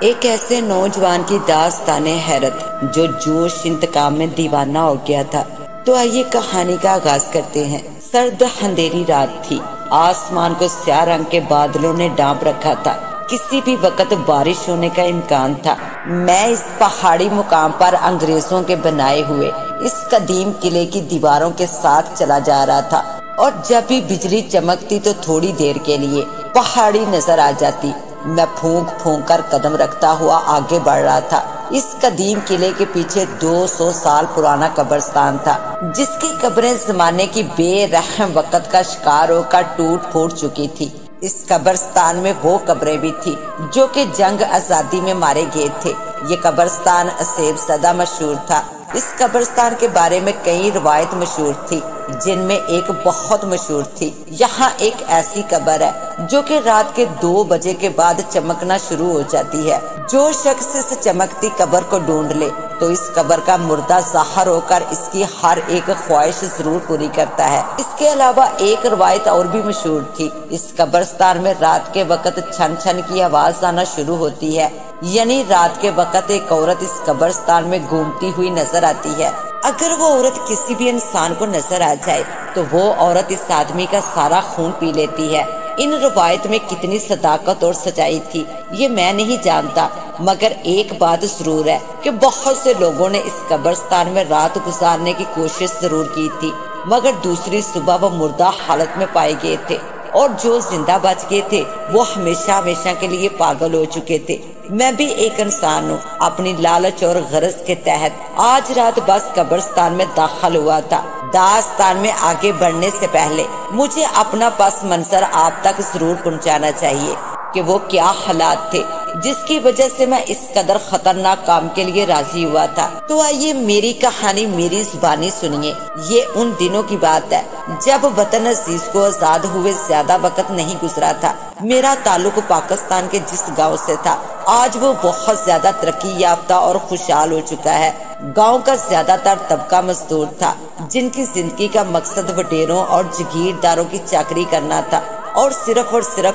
एक ऐसे नौजवान की दास्तान हैरत जो जोश इंतकाम में दीवाना हो गया था। तो आइए कहानी का आगाज करते हैं। सर्द अंधेरी रात थी। आसमान को स्याह रंग के बादलों ने ढांप रखा था। किसी भी वक्त बारिश होने का इम्कान था। मैं इस पहाड़ी मुकाम पर अंग्रेजों के बनाए हुए इस कदीम किले की दीवारों के साथ चला जा रहा था, और जब भी बिजली चमकती तो थोड़ी देर के लिए पहाड़ी नजर आ जाती। मैं फूंक फूंक कर कदम रखता हुआ आगे बढ़ रहा था। इस कदीम किले के पीछे 200 साल पुराना कब्रिस्तान था, जिसकी कब्रें जमाने की बेरहम वक़्त का शिकार होकर टूट फूट चुकी थी। इस कब्रिस्तान में वो कब्रें भी थी जो कि जंग आजादी में मारे गए थे। ये कब्रिस्तान असेब सदा मशहूर था। इस कब्रिस्तान के बारे में कई रिवायत मशहूर थी, जिनमें एक बहुत मशहूर थी। यहाँ एक ऐसी कब्र है जो कि रात के 2 बजे के बाद चमकना शुरू हो जाती है। जो शख्स इस चमकती कब्र को ढूंढ ले तो इस कब्र का मुर्दा ज़ाहिर होकर इसकी हर एक ख्वाहिश जरूर पूरी करता है। इसके अलावा एक रवायत और भी मशहूर थी। इस कब्रिस्तान में रात के वक्त छन छन की आवाज आना शुरू होती है, यानी रात के वक्त एक औरत इस कब्रिस्तान में घूमती हुई नजर आती है। अगर वो औरत किसी भी इंसान को नजर आ जाए तो वो औरत इस आदमी का सारा खून पी लेती है। इन रवायत में कितनी सदाकत और सच्चाई थी ये मैं नहीं जानता, मगर एक बात जरूर है कि बहुत से लोगों ने इस कब्रिस्तान में रात गुजारने की कोशिश जरूर की थी, मगर दूसरी सुबह वो मुर्दा हालत में पाए गए थे, और जो जिंदा बच गए थे वो हमेशा हमेशा के लिए पागल हो चुके थे। मैं भी एक इंसान हूँ। अपनी लालच और गरज के तहत आज रात बस कब्रिस्तान में दाखिल हुआ था। दास्तान में आगे बढ़ने से पहले मुझे अपना पस मंजर आप तक जरूर पहुँचाना चाहिए कि वो क्या हालात थे जिसकी वजह से मैं इस कदर खतरनाक काम के लिए राजी हुआ था। तो आइए मेरी कहानी मेरी जुबानी सुनिए। ये उन दिनों की बात है जब वतन अजीज को आजाद हुए ज्यादा वक्त नहीं गुजरा था। मेरा ताल्लुक पाकिस्तान के जिस गांव से था, आज वो बहुत ज्यादा तरक्की याफ्ता और खुशहाल हो चुका है। गांव का ज्यादातर तबका मजदूर था, जिनकी जिंदगी का मकसद वडेरों और जगीरदारों की चाकरी करना था, और सिर्फ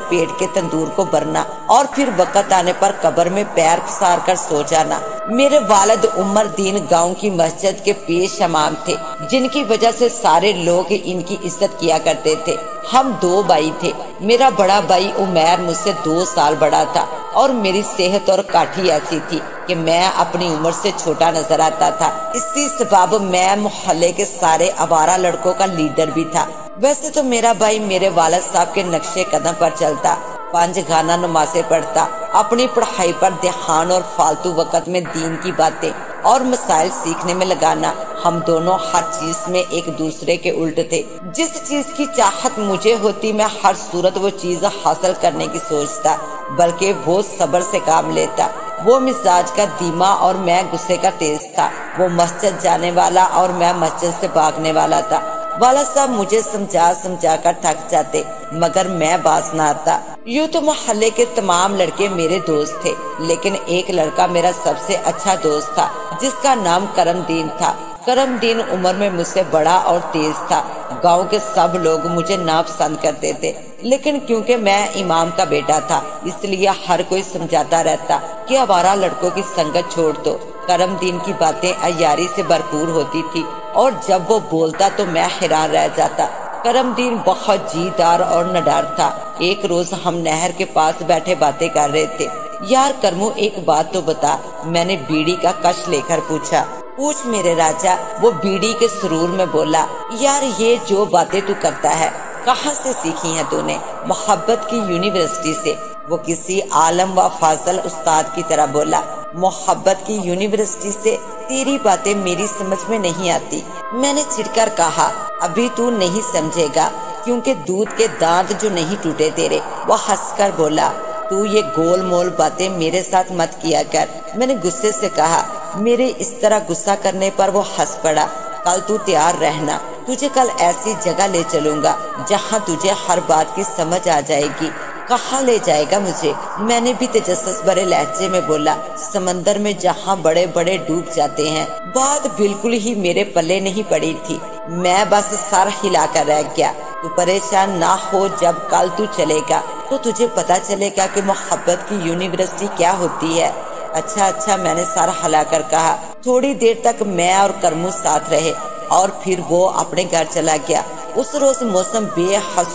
पेट के तंदूर को भरना, और फिर वक्त आने पर कब्र में पैर पसार कर सो जाना। मेरे वालिद उमर दीन गांव की मस्जिद के पेश इमाम थे, जिनकी वजह से सारे लोग इनकी इज्जत किया करते थे। हम 2 भाई थे। मेरा बड़ा भाई उमैर मुझसे 2 साल बड़ा था, और मेरी सेहत और काठी ऐसी थी कि मैं अपनी उम्र से छोटा नजर आता था। इसी सबब मैं मोहल्ले के सारे आवारा लड़कों का लीडर भी था। वैसे तो मेरा भाई मेरे वालिद साहब के नक्शे कदम पर चलता, 5 गाना नमाज़ें पढ़ता, अपनी पढ़ाई पर ध्यान और फालतू वक्त में दीन की बातें और मसाइल सीखने में लगाना। हम दोनों हर चीज में एक दूसरे के उल्ट थे। जिस चीज की चाहत मुझे होती मैं हर सूरत वो चीज हासिल करने की सोचता, बल्कि वो सब्र से काम लेता। वो मिजाज का धीमा और मैं गुस्से का तेज था। वो मस्जिद जाने वाला और मैं मस्जिद से भागने वाला था। वाला साहब मुझे समझा कर थक जाते, मगर मैं बाज न आता। यूँ तो मोहल्ले के तमाम लड़के मेरे दोस्त थे, लेकिन एक लड़का मेरा सबसे अच्छा दोस्त था, जिसका नाम करमदीन था। करमदीन उम्र में मुझसे बड़ा और तेज था। गांव के सब लोग मुझे नापसंद करते थे, लेकिन क्योंकि मैं इमाम का बेटा था, इसलिए हर कोई समझाता रहता कि आवारा लड़कों की संगत छोड़ दो। करमदीन की बातें अयारी से भरपूर होती थी, और जब वो बोलता तो मैं हैरान रह जाता। करमदीन बहुत जीदार और नडार था। एक रोज हम नहर के पास बैठे बातें कर रहे थे। यार करमू, एक बात तो बता, मैंने बीड़ी का कश लेकर पूछा। पूछ मेरे राजा, वो बीड़ी के सुरूर में बोला। यार ये जो बातें तू करता है कहाँ से सीखी है तूने? मोहब्बत की यूनिवर्सिटी से। वो किसी आलम व फाजल उस्ताद की तरह बोला। मोहब्बत की यूनिवर्सिटी से? तेरी बातें मेरी समझ में नहीं आती। मैंने चिढ़कर कहा, अभी तू नहीं समझेगा, क्योंकि दूध के दांत जो नहीं टूटे तेरे। वो हंसकर बोला, तू ये गोल मोल बातें मेरे साथ मत किया कर। मैंने गुस्से से कहा। मेरे इस तरह गुस्सा करने पर वो हंस पड़ा। कल तू तैयार रहना, तुझे कल ऐसी जगह ले चलूंगा जहाँ तुझे हर बात की समझ आ जाएगी। कहाँ ले जाएगा मुझे? मैंने भी तजस्सुस भरे लहजे में बोला। समंदर में जहाँ बड़े बड़े डूब जाते हैं। बात बिल्कुल ही मेरे पल्ले नहीं पड़ी थी। मैं बस सर हिलाकर रह गया। तू परेशान ना हो, जब कल तू चलेगा तो तुझे पता चलेगा कि मोहब्बत की यूनिवर्सिटी क्या होती है। अच्छा, मैंने सर हिलाकर कहा। थोड़ी देर तक मैं और करमू साथ रहे और फिर वो अपने घर चला गया। उस रोज मौसम बेहद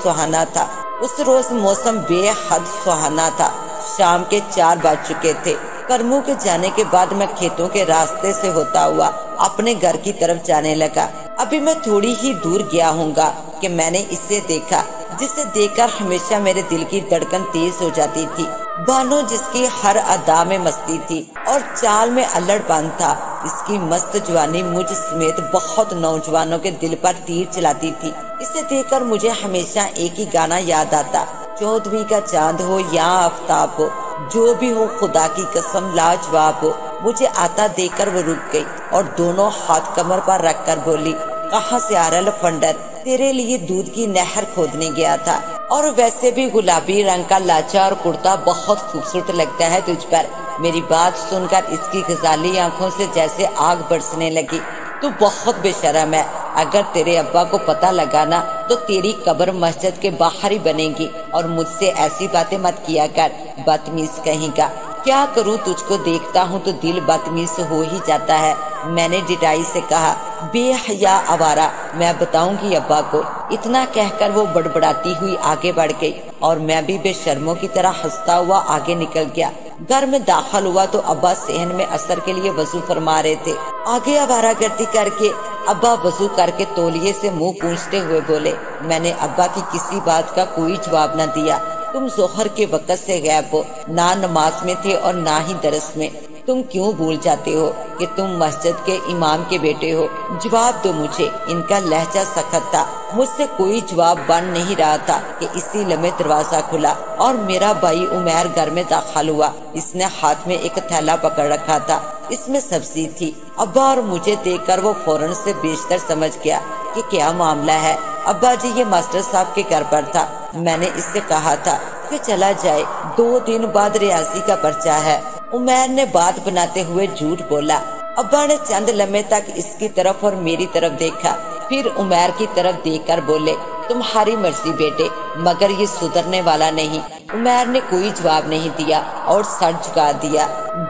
सुहाना था। शाम के 4 बज चुके थे। करमू के जाने के बाद मैं खेतों के रास्ते से होता हुआ अपने घर की तरफ जाने लगा। अभी मैं थोड़ी ही दूर गया हूँगा कि मैंने इसे देखा, जिसे देखकर हमेशा मेरे दिल की धड़कन तेज हो जाती थी। बानो जिसकी हर अदा में मस्ती थी और चाल में अल्लड़पन था। इसकी मस्त जवानी मुझ समेत बहुत नौजवानों के दिल पर तीर चलाती थी। इसे देखकर मुझे हमेशा एक ही गाना याद आता, 14वीं का चांद हो या आफ्ताब हो, जो भी हो खुदा की कसम लाजवाब हो। मुझे आता देखकर वो रुक गई और दोनों हाथ कमर पर रखकर बोली, कहाँ से आ रहा लफंडर? तेरे लिए दूध की नहर खोदने गया था। और वैसे भी गुलाबी रंग का लाचा और कुर्ता बहुत खूबसूरत लगता है तुझ पर। मेरी बात सुनकर इसकी गजाली आंखों से जैसे आग बरसने लगी। तू बहुत बेशर्म है। अगर तेरे अब्बा को पता लगा ना तो तेरी कब्र मस्जिद के बाहर ही बनेगी। और मुझसे ऐसी बातें मत किया कर, बदतमीज कहीं का। क्या करूं, तुझको देखता हूं तो दिल बदतमीज हो ही जाता है। मैंने डिटाई से कहा, बेहया आवारा, मैं बताऊंगी अब्बा को। इतना कहकर वो बड़बड़ाती हुई आगे बढ़ गई और मैं भी बेशर्मों की तरह हंसता हुआ आगे निकल गया। घर में दाखिल हुआ तो अब्बा सेहन में असर के लिए वजू फरमा रहे थे। आगे आवारागर्दी करके अब्बा वजू करके तौलिए से मुंह पूंछते हुए बोले। मैंने अब्बा की किसी बात का कोई जवाब न दिया। तुम जोहर के वक्त से गायब हो, ना नमाज में थे और ना ही दरस में। तुम क्यों भूल जाते हो कि तुम मस्जिद के इमाम के बेटे हो? जवाब दो मुझे। इनका लहजा सख्त था। मुझसे कोई जवाब बन नहीं रहा था कि इसी लम्हे दरवाजा खुला और मेरा भाई उमैर घर में दाखिल हुआ। इसने हाथ में एक थैला पकड़ रखा था, इसमें सब्जी थी। अब्बा और मुझे देखकर वो फौरन से बेशतर समझ गया कि क्या मामला है। अब्बा जी, ये मास्टर साहब के घर पर था। मैंने इससे कहा था कि चला जाए, 2 दिन बाद रियाजी का पर्चा है। उमैर ने बात बनाते हुए झूठ बोला। अब्बा ने चंद लम्हे तक इसकी तरफ और मेरी तरफ देखा, फिर उमैर की तरफ देखकर बोले, तुम्हारी मर्जी बेटे, मगर ये सुधरने वाला नहीं। उमैर ने कोई जवाब नहीं दिया और सर झुका दिया।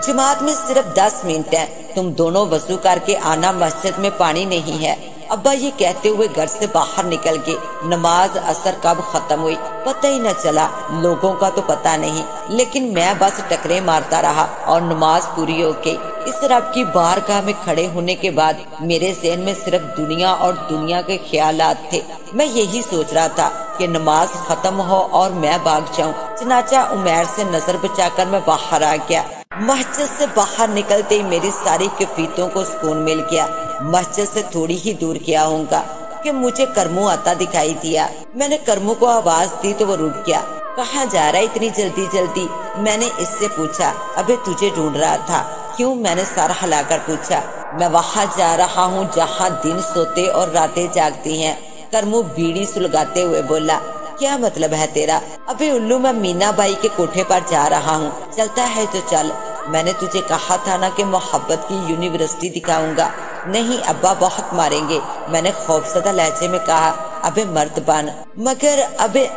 जमात में सिर्फ 10 मिनट है, तुम दोनों वजू करके आना, मस्जिद में पानी नहीं है। अब्बा ये कहते हुए घर से बाहर निकल गए। नमाज असर कब खत्म हुई पता ही न चला। लोगों का तो पता नहीं, लेकिन मैं बस टकरे मारता रहा और नमाज पूरी हो गई। इस रब की बारगाह में खड़े होने के बाद मेरे ज़हन में सिर्फ दुनिया और दुनिया के ख्यालात थे। मैं यही सोच रहा था कि नमाज खत्म हो और मैं भाग जाऊं। चनाचा उमैर से नजर बचाकर मैं बाहर आ गया। मस्जिद से बाहर निकलते ही मेरी सारी कैफियतों को सुकून मिल गया। मस्जिद से थोड़ी ही दूर गया होऊंगा कि मुझे करमू आता दिखाई दिया। मैंने करमू को आवाज दी तो वो रुक गया। कहाँ जा रहा है इतनी जल्दी? मैंने इससे पूछा। अबे तुझे ढूंढ रहा था। क्यों? मैंने सर हिलाकर पूछा। मैं वहाँ जा रहा हूँ जहाँ दिन सोते और रातें जागती हैं। करमू बीड़ी सुलगाते हुए बोला। क्या मतलब है तेरा? अबे उल्लू, मैं मीना बाई के कोठे पर जा रहा हूँ, चलता है तो चल। मैंने तुझे कहा था ना कि मोहब्बत की यूनिवर्सिटी दिखाऊंगा। नहीं अब्बा बहुत मारेंगे, मैंने खौफजदा लहजे में कहा। अबे मर्द बन।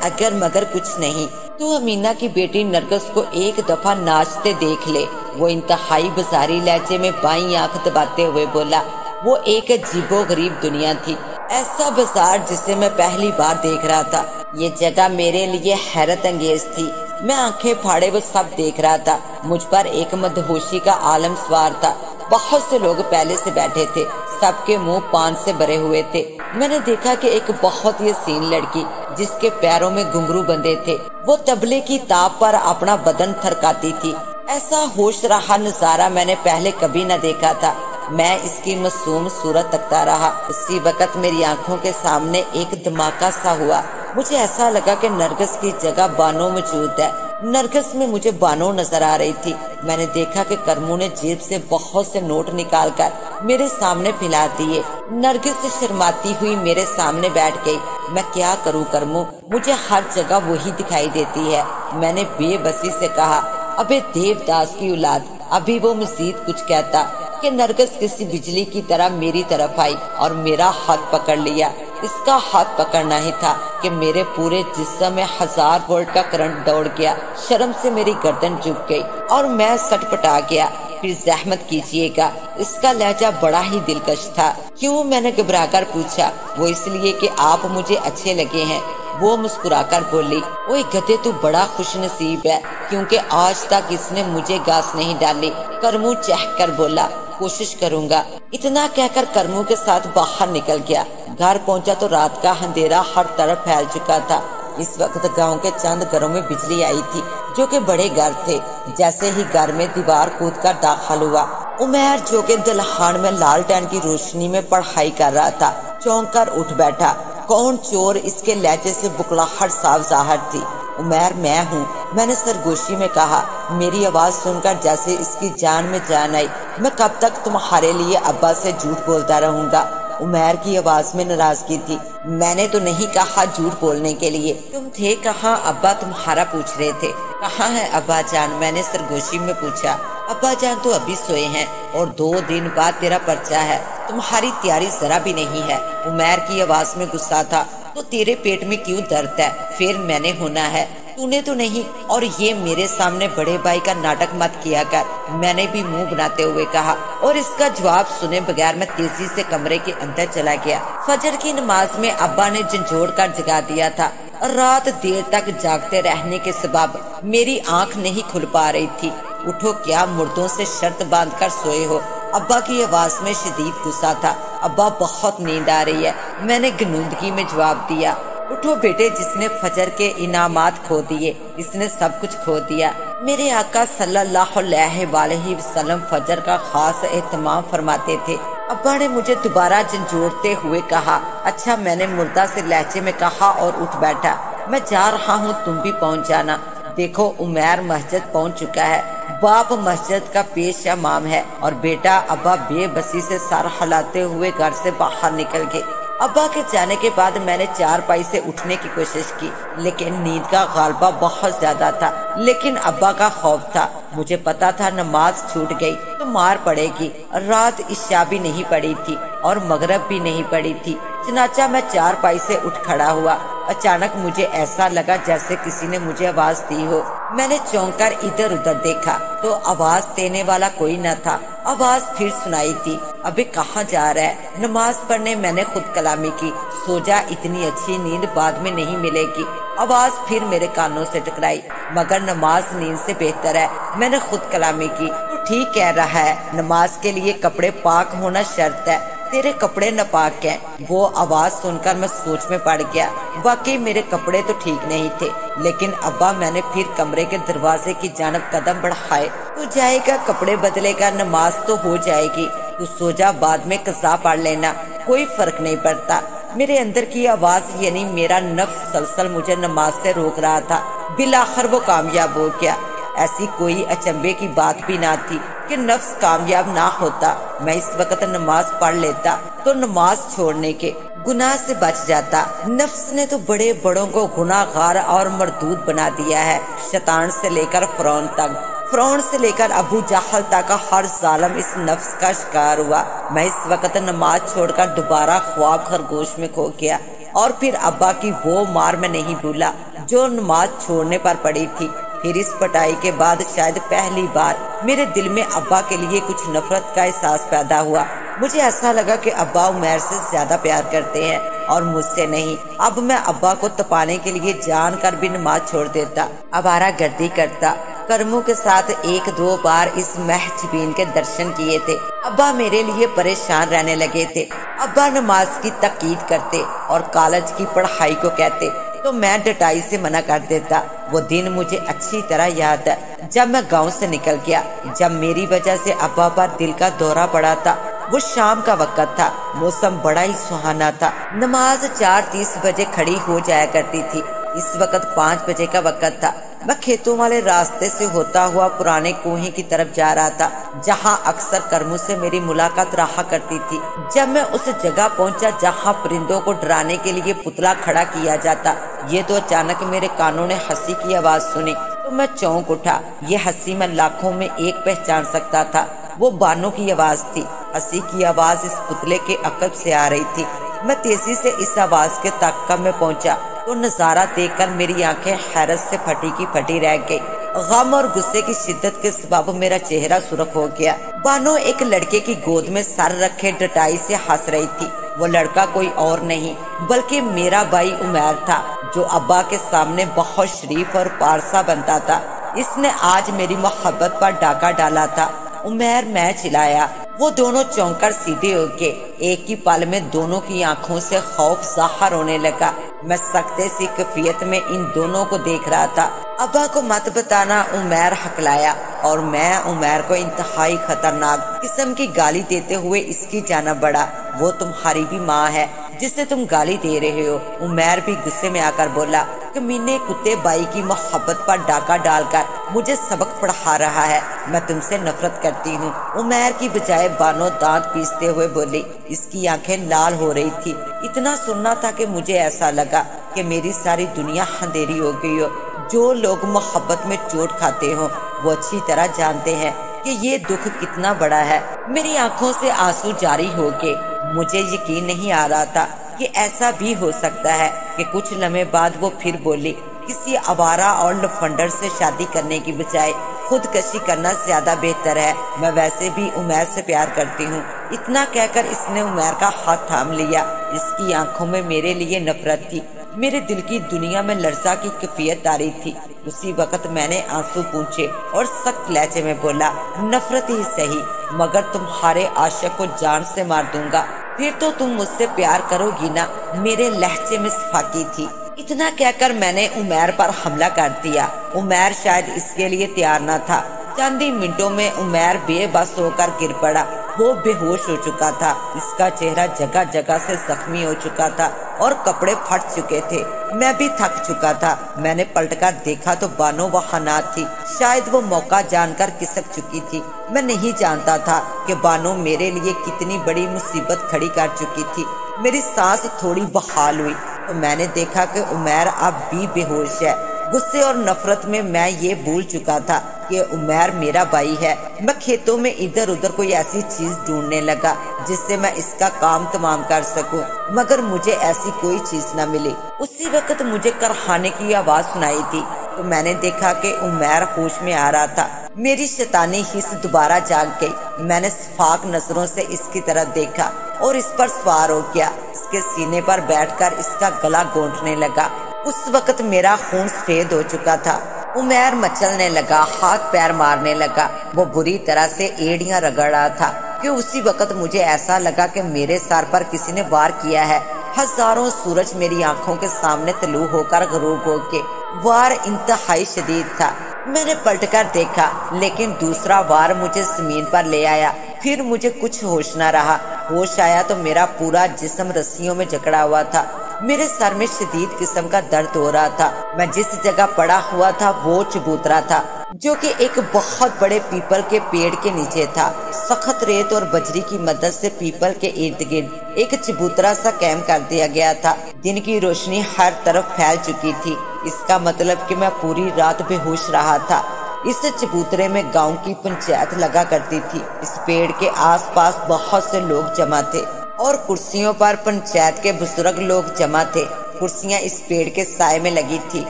अगर मगर कुछ नहीं। तू अमीना की बेटी नरगिस को एक दफा नाचते देख ले। वो इंतहाई बाजारी लहजे में बाईं आंख दबाते हुए बोला। वो एक अजीबो गरीब दुनिया थी, ऐसा बाजार जिसे मैं पहली बार देख रहा था। ये जगह मेरे लिए हैरत अंगेज थी। मैं आंखें फाड़े वो सब देख रहा था। मुझ पर एक मदहोशी का आलम सवार था। बहुत से लोग पहले से बैठे थे, सबके मुंह पान से भरे हुए थे। मैंने देखा कि एक बहुत ही हसीन लड़की जिसके पैरों में घुंघरू बंधे थे, वो तबले की ताप पर अपना बदन थरकाती थी। ऐसा होश रहा नजारा मैंने पहले कभी न देखा था। मैं इसकी मासूम सूरत तकता रहा। उसी वक्त मेरी आंखों के सामने एक धमाका सा हुआ। मुझे ऐसा लगा कि नरगिस की जगह बानो मौजूद है। नरगिस में मुझे बानो नजर आ रही थी। मैंने देखा कि करमू ने जेब से बहुत से नोट निकालकर मेरे सामने फैला दिए। नरगिस से शर्माती हुई मेरे सामने बैठ गई। मैं क्या करूं करमू, मुझे हर जगह वही दिखाई देती है। मैंने बेबसी से कहा। अबे देवदास की औलाद। अभी वो मजीद कुछ कहता कि नरगिस किसी बिजली की तरह मेरी तरफ आई और मेरा हाथ पकड़ लिया। इसका हाथ पकड़ना ही था कि मेरे पूरे जिस्म में 1000 वोल्ट का करंट दौड़ गया। शर्म से मेरी गर्दन झुक गई और मैं सटपटा गया। फिर जहमत कीजिएगा। इसका लहजा बड़ा ही दिलकश था। क्यों, मैंने घबराकर पूछा। वो इसलिए कि आप मुझे अच्छे लगे हैं। वो मुस्कुराकर बोली, ओए गधे, तू बड़ा खुशनसीब है, क्योंकि आज तक इसने मुझे घास नहीं डाली। करमू चहक कर बोला, कोशिश करूंगा। इतना कहकर करमू के साथ बाहर निकल गया। घर पहुंचा तो रात का अंधेरा हर तरफ फैल चुका था। इस वक्त गांव के चंद घरों में बिजली आई थी, जो कि बड़े घर थे। जैसे ही घर में दीवार कूद कर दाखिल हुआ, उमर, जो कि दलहान में लालटेन की रोशनी में पढ़ाई कर रहा था, चौंक कर उठ बैठा। कौन चोर, इसके लहजे से बुकलाहट साफ जाहिर थी। उमर, मैं हूँ, मैंने सरगोशी में कहा। मेरी आवाज सुनकर जैसे इसकी जान में जान आई। मैं कब तक तुम्हारे लिए अब्बा से झूठ बोलता रहूंगा? उमर की आवाज में नाराजगी थी। मैंने तो नहीं कहा झूठ बोलने के लिए। तुम थे कहाँ? अब्बा तुम्हारा पूछ रहे थे। कहाँ है अब्बा जान? मैंने सरगोशी में पूछा। अब्बा जान तो अभी सोए हैं और 2 दिन बाद तेरा पर्चा है। तुम्हारी तैयारी जरा भी नहीं है। उमर की आवाज में गुस्सा था। तो तेरे पेट में क्यों दर्द है? फिर मैंने होना है, तूने तो नहीं। और ये मेरे सामने बड़े भाई का नाटक मत किया कर, मैंने भी मुंह बनाते हुए कहा। और इसका जवाब सुने बगैर मैं तेजी से कमरे के अंदर चला गया। फजर की नमाज में अब्बा ने झंझोड़ कर जगा दिया था। रात देर तक जागते रहने के सबब मेरी आंख नहीं खुल पा रही थी। उठो, क्या मुर्दों से शर्त बांध कर सोए हो? अब्बा की आवाज में शदीद गुस्सा था। अब्बा, बहुत नींद आ रही है, मैंने गनूदगी में जवाब दिया। उठो बेटे, जिसने फजर के इनामात खो दिए, इसने सब कुछ खो दिया। मेरे आका सल्लल्लाहु अलैहि वसल्लम फजर का खास एहतमाम फरमाते थे। अब्बा ने मुझे दोबारा झंझोड़ते हुए कहा। अच्छा, मैंने मुर्दा से लहजे में कहा और उठ बैठा। मैं जा रहा हूँ, तुम भी पहुँच जाना। देखो, उमर मस्जिद पहुँच चुका है। बाप मस्जिद का पेश इमाम है और बेटा अब्बा बेबसी से सर हिलाते हुए घर से बाहर निकल गए। अब्बा के जाने के बाद मैंने चारपाई से उठने की कोशिश की, लेकिन नींद का गालबा बहुत ज्यादा था। लेकिन अब्बा का खौफ था। मुझे पता था नमाज छूट गई तो मार पड़ेगी। रात इशा भी नहीं पड़ी थी और मगरब भी नहीं पड़ी थी। चनाचा मैं चारपाई से उठ खड़ा हुआ। अचानक मुझे ऐसा लगा जैसे किसी ने मुझे आवाज दी हो। मैंने चौंक कर इधर उधर देखा तो आवाज देने वाला कोई न था। आवाज फिर सुनाई दी, अबे कहाँ जा रहा है? नमाज पढ़ने। मैंने खुद कलामी की, सो जा, इतनी अच्छी नींद बाद में नहीं मिलेगी। आवाज फिर मेरे कानों से टकराई, मगर नमाज नींद से बेहतर है। मैंने खुद कलामी की, तू ठीक कह रहा है, नमाज के लिए कपड़े पाक होना शर्त है, तेरे कपड़े नापाक हैं। वो आवाज सुनकर मैं सोच में पड़ गया। वाकई मेरे कपड़े तो ठीक नहीं थे। लेकिन अब्बा, मैंने फिर कमरे के दरवाजे की जानब कदम बढ़ाए। तू जाएगा, कपड़े बदलेगा, नमाज तो हो जाएगी। तू सो जा, बाद में कज़ा पढ़ लेना, कोई फर्क नहीं पड़ता। मेरे अंदर की आवाज यानी मेरा नफ्स सलसल मुझे नमाज से रोक रहा था। बिलाखिर वो कामयाब हो गया। ऐसी कोई अचंभे की बात भी ना थी कि नफ्स कामयाब ना होता। मैं इस वक्त नमाज पढ़ लेता तो नमाज छोड़ने के गुनाह से बच जाता। नफ्स ने तो बड़े बड़ों को गुनाहगार और मरदूद बना दिया है। शैतान से लेकर फिरौन तक, फिरौन से लेकर अबू जहल तक हर जालिम इस नफ्स का शिकार हुआ। मैं इस वक्त नमाज छोड़कर दोबारा ख्वाब खरगोश में खो गया। और फिर अब्बा की वो मार मैं नहीं भूला जो नमाज छोड़ने पर पड़ी थी। फिर इस पटाई के बाद शायद पहली बार मेरे दिल में अब्बा के लिए कुछ नफरत का एहसास पैदा हुआ। मुझे ऐसा लगा कि अब्बा उमर से ज्यादा प्यार करते हैं और मुझसे नहीं। अब मैं अब्बा को तपाने के लिए जान कर भी नमाज छोड़ देता, आवारागर्दी करता। करमू के साथ 1-2 बार इस महजबीन के दर्शन किए थे। अब्बा मेरे लिए परेशान रहने लगे थे। अब्बा नमाज की तकीद करते और कॉलेज की पढ़ाई को कहते तो मैं डटाई से मना कर देता। वो दिन मुझे अच्छी तरह याद है जब मैं गांव से निकल गया, जब मेरी वजह से अब्बा पर दिल का दौरा पड़ा था। वो शाम का वक्त था, मौसम बड़ा ही सुहाना था। नमाज 4:30 बजे खड़ी हो जाया करती थी। इस वक्त 5 बजे का वक्त था। मैं खेतों वाले रास्ते से होता हुआ पुराने कुएं की तरफ जा रहा था, जहां अक्सर करमू से मेरी मुलाकात रहा करती थी। जब मैं उस जगह पहुंचा जहां परिंदों को डराने के लिए पुतला खड़ा किया जाता, ये तो अचानक मेरे कानों ने हंसी की आवाज सुनी तो मैं चौंक उठा। ये हंसी मैं लाखों में एक पहचान सकता था। वो बानों की आवाज थी। हंसी की आवाज इस पुतले के अकब से आ रही थी। मैं तेजी से इस आवाज के ताक़ा में पहुंचा तो नजारा देखकर मेरी आंखें हैरत से फटी की फटी रह गई। गम और गुस्से की शिद्दत के सबब मेरा चेहरा सुर्ख हो गया। बानो एक लड़के की गोद में सर रखे डटाई से हंस रही थी। वो लड़का कोई और नहीं बल्कि मेरा भाई उमैर था, जो अब्बा के सामने बहुत शरीफ और पारसा बनता था। इसने आज मेरी मोहब्बत पर डाका डाला था। उमैर, मैं चिल्लाया। वो दोनों चौंक सीधे हो गए। एक ही पल में दोनों की आंखों से खौफ जाहिर होने लगा। मैं सख्ते सी कैफियत में इन दोनों को देख रहा था। अब्बा को मत बताना, उमैर हकलाया और मैं उमैर को इंतहाई खतरनाक किस्म की गाली देते हुए इसकी जानिब बढ़ा। वो तुम्हारी भी माँ है जिसे तुम गाली दे रहे हो। उमैर भी गुस्से में आकर बोला, कमीने कुत्ते, भाई की मोहब्बत पर डाका डालकर मुझे सबक पढ़ा रहा है। मैं तुमसे नफरत करती हूँ। उमैर की बजाय बानो दांत पीसते हुए बोली। इसकी आंखें लाल हो रही थी। इतना सुनना था कि मुझे ऐसा लगा कि मेरी सारी दुनिया अंधेरी हो गई हो। जो लोग मोहब्बत में चोट खाते हो वो अच्छी तरह जानते हैं कि ये दुख कितना बड़ा है। मेरी आंखों से आंसू जारी हो गए। मुझे यकीन नहीं आ रहा था कि ऐसा भी हो सकता है कि कुछ लम्हे बाद वो फिर बोली, किसी आवारा और लफंडर से शादी करने की बजाय खुदकशी करना ज्यादा बेहतर है। मैं वैसे भी उमैर से प्यार करती हूँ। इतना कहकर इसने उमैर का हाथ थाम लिया। इसकी आंखों में मेरे लिए नफरत थी। मेरे दिल की दुनिया में लर्जा की कैफियत आ रही थी। उसी वक्त मैंने आंसू पूंछे और सख्त लहजे में बोला, नफरत ही सही, मगर तुम्हारे आशिक को जान से मार दूंगा। फिर तो तुम मुझसे प्यार करोगी ना। मेरे लहजे में सफाकी थी। इतना कहकर मैंने उमैर पर हमला कर दिया। उमैर शायद इसके लिए तैयार न था। चंद ही मिनटों में उमैर बेबस होकर गिर पड़ा। वो बेहोश हो चुका था। इसका चेहरा जगह जगह से जख्मी हो चुका था और कपड़े फट चुके थे। मैं भी थक चुका था। मैंने पलटकर देखा तो बानो वहाँ न थी। शायद वो मौका जानकर खिसक चुकी थी। मैं नहीं जानता था कि बानो मेरे लिए कितनी बड़ी मुसीबत खड़ी कर चुकी थी। मेरी सांस थोड़ी बहाल हुई तो मैंने देखा कि उमैर अब भी बेहोश है। गुस्से और नफरत में मैं ये भूल चुका था कि उमैर मेरा भाई है। मैं खेतों में इधर उधर कोई ऐसी चीज ढूंढने लगा जिससे मैं इसका काम तमाम कर सकूं, मगर मुझे ऐसी कोई चीज न मिली। उसी वक्त मुझे करहाने की आवाज सुनाई दी तो मैंने देखा कि उमैर होश में आ रहा था। मेरी शैतानी हिस्स दोबारा जाग गई। मैंने सफाक नजरों से इसकी तरफ देखा और इस पर सवार हो गया। इसके सीने पर बैठकर इसका गला घोंटने लगा। उस वक्त मेरा खून सफेद हो चुका था। उमैर मचलने लगा, हाथ पैर मारने लगा। वो बुरी तरह से एड़ियां रगड़ रहा था कि उसी वक्त मुझे ऐसा लगा कि मेरे सर पर किसी ने वार किया है। हजारों सूरज मेरी आंखों के सामने तलू होकर गरूब हो के। वार इंतहाई शदीद था। मैंने पलटकर देखा लेकिन दूसरा वार मुझे जमीन पर ले आया। फिर मुझे कुछ होश न रहा। होश आया तो मेरा पूरा जिस्म रस्सियों में जकड़ा हुआ था। मेरे सर में शदीद किस्म का दर्द हो रहा था। मैं जिस जगह पड़ा हुआ था वो चबूतरा था, जो कि एक बहुत बड़े पीपल के पेड़ के नीचे था। सख्त रेत और बजरी की मदद से पीपल के इर्द गिर्द एक चबूतरा सा कैंप कर दिया गया था। दिन की रोशनी हर तरफ फैल चुकी थी। इसका मतलब कि मैं पूरी रात बेहोश रहा था। इस चबूतरे में गांव की पंचायत लगा करती थी। इस पेड़ के आसपास बहुत से लोग जमा थे और कुर्सियों पर पंचायत के बुजुर्ग लोग जमा थे। कुर्सियां इस पेड़ के साए में लगी थी।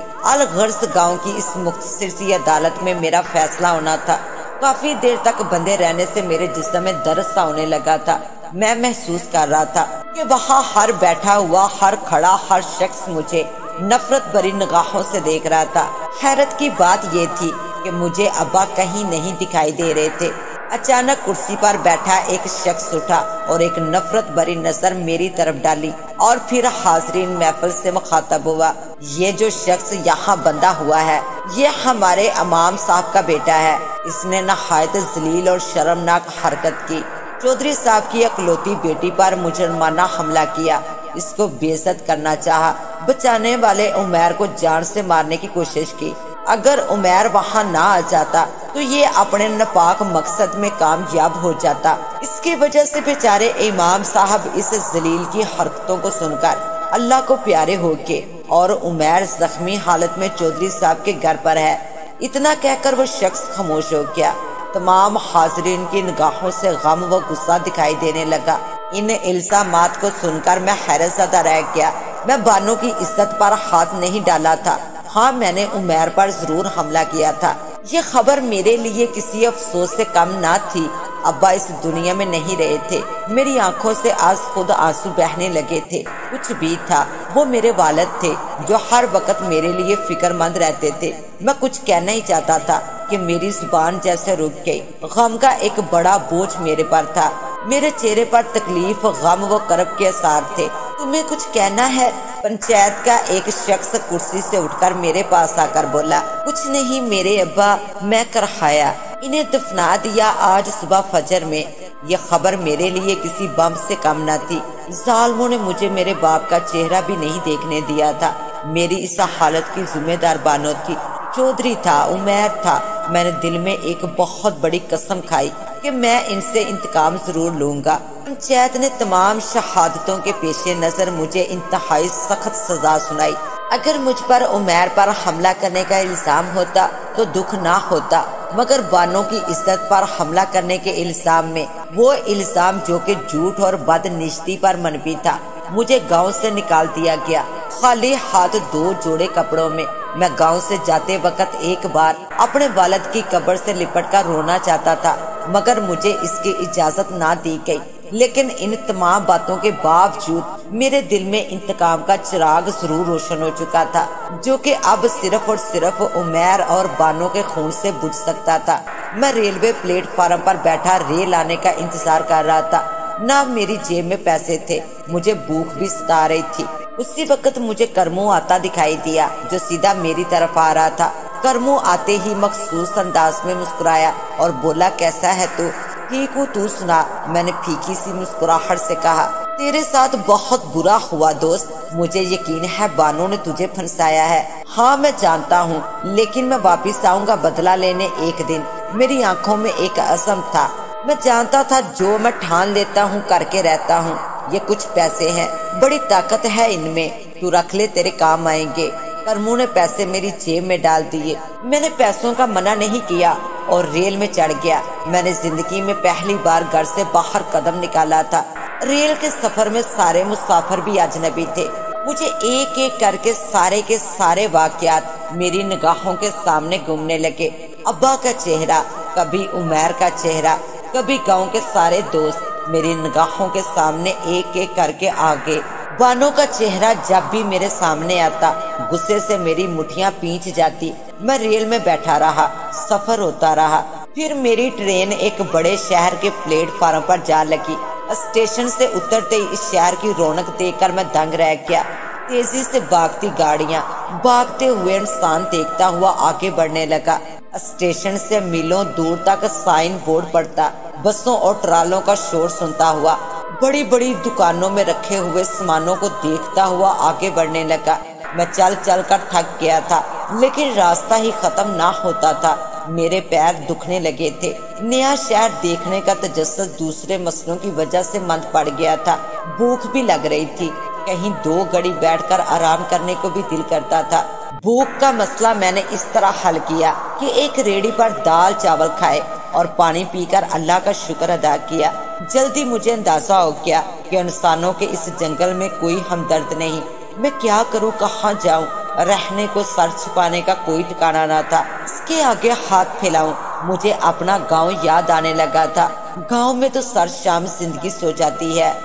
अलगर्ज गांव की इस मुख्तसर सी अदालत में मेरा फैसला होना था। काफी देर तक बंधे रहने से मेरे जिस्म में दर्द सा होने लगा था। मैं महसूस कर रहा था कि वहाँ हर बैठा हुआ, हर खड़ा, हर शख्स मुझे नफरत भरी निगाहों से देख रहा था। हैरत की बात ये थी कि मुझे अब्बा कहीं नहीं दिखाई दे रहे थे। अचानक कुर्सी पर बैठा एक शख्स उठा और एक नफरत भरी नजर मेरी तरफ डाली और फिर हाजरीन महफिल से मुखातब हुआ। ये जो शख्स यहाँ बंधा हुआ है ये हमारे इमाम साहब का बेटा है। इसने नहायत जलील और शर्मनाक हरकत की। चौधरी साहब की इकलौती बेटी पर मुजरमाना हमला किया। इसको बेइज्जत करना चाहा। बचाने वाले उमैर को जान से मारने की कोशिश की। अगर उमैर वहाँ ना आ जाता तो ये अपने नापाक मकसद में कामयाब हो जाता। इसकी वजह से बेचारे इमाम साहब इस जलील की हरकतों को सुनकर अल्लाह को प्यारे होके और उमैर जख्मी हालत में चौधरी साहब के घर पर है। इतना कहकर वो शख्स खामोश हो गया। तमाम हाजरीन की निगाहों से गम व गुस्सा दिखाई देने लगा। इन इल्जामात को सुनकर मैं हैरतज़दा रह गया। मैं बानो की इज्जत पर हाथ नहीं डाला था। हाँ, मैंने उमैर पर जरूर हमला किया था। ये खबर मेरे लिए किसी अफसोस से कम ना थी। अब्बा इस दुनिया में नहीं रहे थे। मेरी आंखों से आज खुद आंसू बहने लगे थे। कुछ भी था, वो मेरे वालिद थे जो हर वक्त मेरे लिए फिक्रमंद रहते थे। मैं कुछ कहना ही चाहता था कि मेरी जुबान जैसे रुक गई। गम का एक बड़ा बोझ मेरे पर था। मेरे चेहरे पर तकलीफ, गम व करब के आसार थे। तुम्हें कुछ कहना है? पंचायत का एक शख्स कुर्सी से उठकर मेरे पास आकर बोला। कुछ नहीं मेरे अब्बा, मैं करहाया, इन्हें दफना दिया आज सुबह फजर में। यह खबर मेरे लिए किसी बम से कम न थी। जालिमों ने मुझे मेरे बाप का चेहरा भी नहीं देखने दिया था। मेरी इस हालत की जिम्मेदार बानो थी, चौधरी था, उमैर था। मैंने दिल में एक बहुत बड़ी कसम खाई कि मैं इनसे इंतकाम जरूर लूंगा। पंचायत ने तमाम शहादतों के पेशे नजर मुझे इंतहाई सख्त सजा सुनाई। अगर मुझ पर उमैर पर हमला करने का इल्जाम होता तो दुख ना होता, मगर बानो की इज्जत पर हमला करने के इल्जाम में, वो इल्जाम जो कि झूठ और बदनिश्ती पर मनफी था, मुझे गांव से निकाल दिया गया। खाली हाथ 2 जोड़े कपड़ों में मैं गांव से जाते वक्त एक बार अपने वालिद की कब्र से लिपट कर रोना चाहता था, मगर मुझे इसकी इजाजत ना दी गई। लेकिन इन तमाम बातों के बावजूद मेरे दिल में इंतकाम का चिराग जरूर रोशन हो चुका था, जो कि अब सिर्फ और सिर्फ उमैर और बानो के खून से बुझ सकता था। मैं रेलवे प्लेटफार्म पर बैठा रेल आने का इंतजार कर रहा था। ना मेरी जेब में पैसे थे, मुझे भूख भी सता रही थी। उसी वक्त मुझे करमू आता दिखाई दिया, जो सीधा मेरी तरफ आ रहा था। करमू आते ही मखसूस अंदाज में मुस्कुराया और बोला, कैसा है तू? ठीक हूँ, तू सुना? मैंने फीकी सी मुस्कुराहट से कहा। तेरे साथ बहुत बुरा हुआ दोस्त। मुझे यकीन है बानो ने तुझे फंसाया है। हाँ, मैं जानता हूँ, लेकिन मैं वापिस आऊंगा बदला लेने एक दिन। मेरी आंखों में एक अज़म था। मैं जानता था जो मैं ठान लेता हूँ करके रहता हूँ। ये कुछ पैसे हैं, बड़ी ताकत है इनमें, तू रख ले, तेरे काम आएंगे। करमू ने पैसे मेरी जेब में डाल दिए। मैंने पैसों का मना नहीं किया और रेल में चढ़ गया। मैंने जिंदगी में पहली बार घर से बाहर कदम निकाला था। रेल के सफर में सारे मुसाफिर भी अजनबी थे। मुझे एक एक करके सारे के सारे वाकयात मेरी निगाहों के सामने घूमने लगे। अब्बा का चेहरा, कभी उमैर का चेहरा, कभी गांव के सारे दोस्त मेरी निगाहों के सामने एक एक करके आ गए। बानो का चेहरा जब भी मेरे सामने आता, गुस्से से मेरी मुठियां पींच जाती। मैं रेल में बैठा रहा, सफर होता रहा। फिर मेरी ट्रेन एक बड़े शहर के प्लेटफार्म पर जा लगी। स्टेशन से उतरते ही इस शहर की रौनक देखकर मैं दंग रह गया। तेजी से भागती गाड़ियां, भागते हुए इंसान देखता हुआ आगे बढ़ने लगा। स्टेशन से मीलों दूर तक साइन बोर्ड पड़ता, बसों और ट्रालों का शोर सुनता हुआ बड़ी बड़ी दुकानों में रखे हुए सामानों को देखता हुआ आगे बढ़ने लगा। मैं चल चल कर थक गया था, लेकिन रास्ता ही खत्म ना होता था। मेरे पैर दुखने लगे थे। नया शहर देखने का तजस्सुस दूसरे मसलों की वजह से मंद पड़ गया था। भूख भी लग रही थी। कहीं 2 घड़ी बैठकर आराम करने को भी दिल करता था। भूख का मसला मैंने इस तरह हल किया कि एक रेडी पर दाल चावल खाए और पानी पीकर अल्लाह का शुक्र अदा किया। जल्दी मुझे अंदाजा हो गया कि इंसानों के इस जंगल में कोई हमदर्द नहीं। मैं क्या करूं, कहाँ जाऊं? रहने को सर छुपाने का कोई ठिकाना ना था। इसके आगे हाथ फैलाऊं, मुझे अपना गांव याद आने लगा था। गांव में तो सर शाम जिंदगी सो जाती है,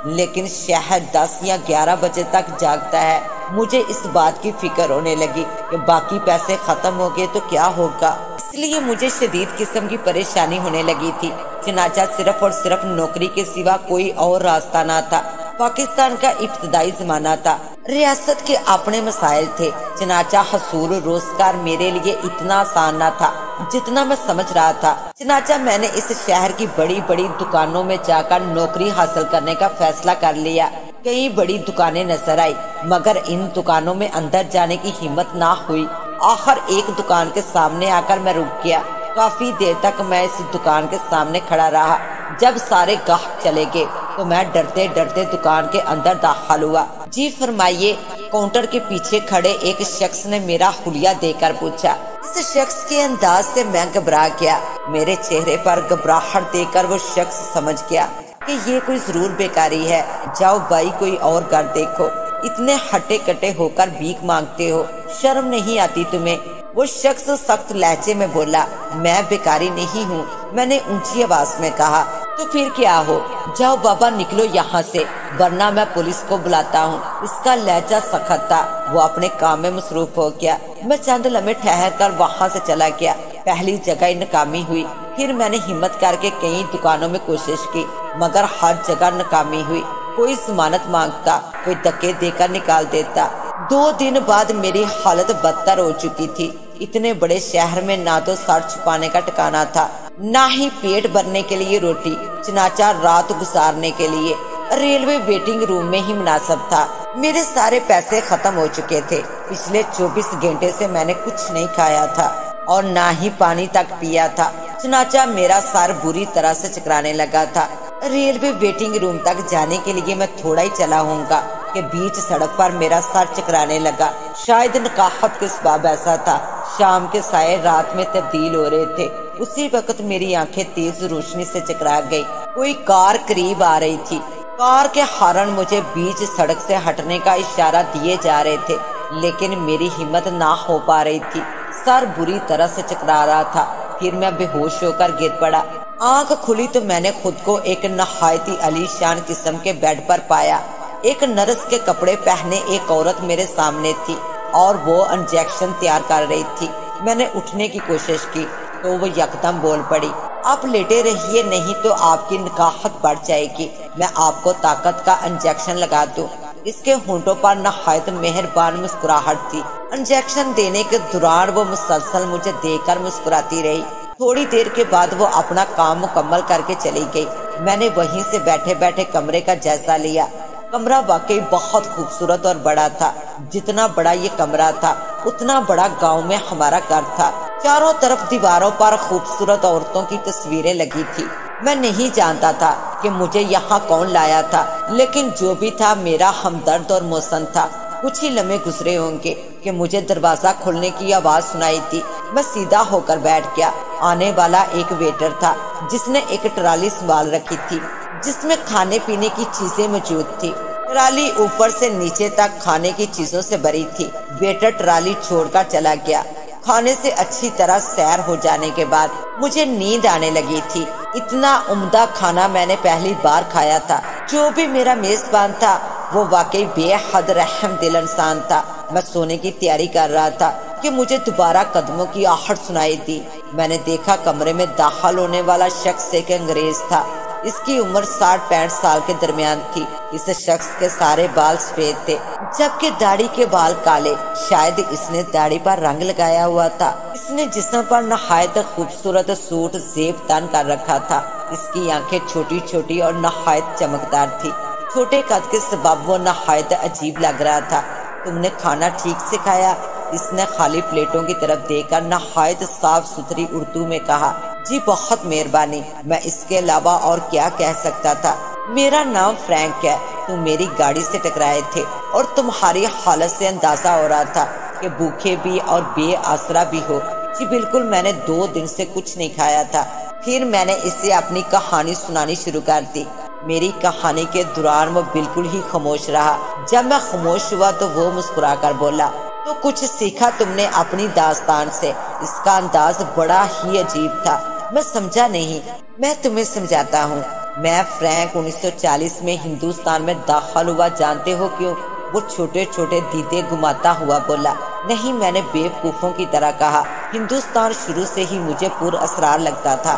लेकिन शहर 10 या 11 बजे तक जागता है। मुझे इस बात की फिक्र होने लगी कि बाकी पैसे खत्म हो गए तो क्या होगा। इसलिए मुझे शदीद किस्म की परेशानी होने लगी थी। चनाचा सिर्फ और सिर्फ नौकरी के सिवा कोई और रास्ता ना था। पाकिस्तान का इब्तदाई जमाना था, रियासत के अपने मसाइल थे। चनाचा हसूल रोजगार मेरे लिए इतना आसान न था जितना मैं समझ रहा था। चनाचा मैंने इस शहर की बड़ी बड़ी दुकानों में जाकर नौकरी हासिल करने का फैसला कर लिया। कई बड़ी दुकानें नजर आई, मगर इन दुकानों में अंदर जाने की हिम्मत ना हुई। आखिर एक दुकान के सामने आकर मैं रुक गया। काफी देर तक मैं इस दुकान के सामने खड़ा रहा। जब सारे गाहक चले गए तो मैं डरते डरते दुकान के अंदर दाखिल हुआ। जी फरमाइए, काउंटर के पीछे खड़े एक शख्स ने मेरा हुलिया देकर पूछा। इस शख्स के अंदाज से मैं घबरा गया। मेरे चेहरे पर घबराहट देखकर वो शख्स समझ गया कि ये कोई जरूर बेकारी है, जाओ भाई कोई और घर देखो, इतने हटे कटे होकर भीख मांगते हो, शर्म नहीं आती तुम्हें? वो शख्स सख्त लहजे में बोला, मैं बेकारी नहीं हूँ, मैंने ऊंची आवाज में कहा। तो फिर क्या हो? जाओ बाबा निकलो यहाँ से, वरना मैं पुलिस को बुलाता हूँ। इसका लहजा सख्त था। वो अपने काम में मसरूफ हो गया। मैं चंद लम्हे ठहर कर वहाँ से चला गया। पहली जगह नाकामी हुई, फिर मैंने हिम्मत करके कई दुकानों में कोशिश की, मगर हर जगह नाकामी हुई। कोई जमानत मांगता, कोई धक्के देकर निकाल देता। 2 दिन बाद मेरी हालत बदतर हो चुकी थी। इतने बड़े शहर में ना तो सर छुपाने का ठिकाना था, ना ही पेट भरने के लिए रोटी, चनाचा रात गुजारने के लिए रेलवे वेटिंग रूम में ही मुनासिब था। मेरे सारे पैसे खत्म हो चुके थे। पिछले 24 घंटे से मैंने कुछ नहीं खाया था और ना ही पानी तक पिया था। चनाचा मेरा सर बुरी तरह से चकराने लगा था। रेलवे वेटिंग रूम तक जाने के लिए मैं थोड़ा ही चला होऊंगा कि बीच सड़क पर मेरा सर चकराने लगा। शायद नकाहत के सबब ऐसा था। शाम के साए रात में तब्दील हो रहे थे। उसी वक्त मेरी आंखें तेज रोशनी से चकरा गई। कोई कार करीब आ रही थी। कार के हॉर्न मुझे बीच सड़क से हटने का इशारा दिए जा रहे थे, लेकिन मेरी हिम्मत ना हो पा रही थी। सर बुरी तरह से चकरा रहा था। फिर मैं बेहोश होकर गिर पड़ा। आंख खुली तो मैंने खुद को एक नहायती अलीशान किस्म के बेड पर पाया। एक नर्स के कपड़े पहने एक औरत मेरे सामने थी और वो इंजेक्शन तैयार कर रही थी। मैंने उठने की कोशिश की तो वो यकदम बोल पड़ी, आप लेटे रहिए, नहीं तो आपकी नकाहत बढ़ जाएगी। मैं आपको ताकत का इंजेक्शन लगा दूं। इसके होंठों पर नहायत मेहरबान मुस्कुराहट थी। इंजेक्शन देने के दौरान वो मुसलसल मुझे देखकर मुस्कुराती रही। थोड़ी देर के बाद वो अपना काम मुकम्मल करके चली गई। मैंने वहीं से बैठे बैठे कमरे का जायजा लिया। कमरा वाकई बहुत खूबसूरत और बड़ा था। जितना बड़ा ये कमरा था, उतना बड़ा गांव में हमारा घर था। चारों तरफ दीवारों पर खूबसूरत औरतों की तस्वीरें लगी थी। मैं नहीं जानता था कि मुझे यहाँ कौन लाया था, लेकिन जो भी था मेरा हमदर्द और मोहसन था। कुछ ही लम्हे गुजरे होंगे कि मुझे दरवाजा खोलने की आवाज सुनाई दी। मैं सीधा होकर बैठ गया। आने वाला एक वेटर था जिसने एक ट्राली संभाल रखी थी, जिसमें खाने पीने की चीजें मौजूद थी। ट्राली ऊपर से नीचे तक खाने की चीजों से भरी थी। वेटर ट्राली छोड़कर चला गया। खाने से अच्छी तरह सैर हो जाने के बाद मुझे नींद आने लगी थी। इतना उम्दा खाना मैंने पहली बार खाया था। जो भी मेरा मेजबान था वो वाकई बेहद रहम दिल इंसान था। मैं सोने की तैयारी कर रहा था कि मुझे दोबारा कदमों की आहट सुनाई दी। मैंने देखा कमरे में दाखिल होने वाला शख्स एक अंग्रेज था। इसकी उम्र 60-65 साल के दरमियान थी। इस शख्स के सारे बाल सफेद थे, जबकि दाढ़ी के बाल काले। शायद इसने दाढ़ी पर रंग लगाया हुआ था। इसने जिस्म पर नहायत खूबसूरत सूट जेब तन कर रखा था। इसकी आंखें छोटी छोटी और नहायत चमकदार थी। छोटे कद के सबब वो नहायत अजीब लग रहा था। तुमने खाना ठीक से खाया? इसने खाली प्लेटों की तरफ देखकर नहायत साफ सुथरी उर्दू में कहा। जी बहुत मेहरबानी। मैं इसके अलावा और क्या कह सकता था? मेरा नाम फ्रैंक है। तुम मेरी गाड़ी से टकराए थे और तुम्हारी हालत से अंदाजा हो रहा था कि भूखे भी और बेआसरा भी हो। जी बिल्कुल, मैंने 2 दिन से कुछ नहीं खाया था। फिर मैंने इसे अपनी कहानी सुनानी शुरू कर दी। मेरी कहानी के दौरान वो बिल्कुल ही खामोश रहा। जब मैं खामोश हुआ तो वो मुस्कुरा कर बोला, तो कुछ सीखा तुमने अपनी दास्तान से? इसका अंदाज बड़ा ही अजीब था। मैं समझा नहीं। मैं तुम्हें समझाता हूँ। मैं फ्रैंक 1940 में हिंदुस्तान में दाखिल हुआ। जानते हो क्यों? वो छोटे छोटे दीदे घुमाता हुआ बोला। नहीं, मैंने बेवकूफों की तरह कहा। हिंदुस्तान शुरू से ही मुझे पुर असरार लगता था।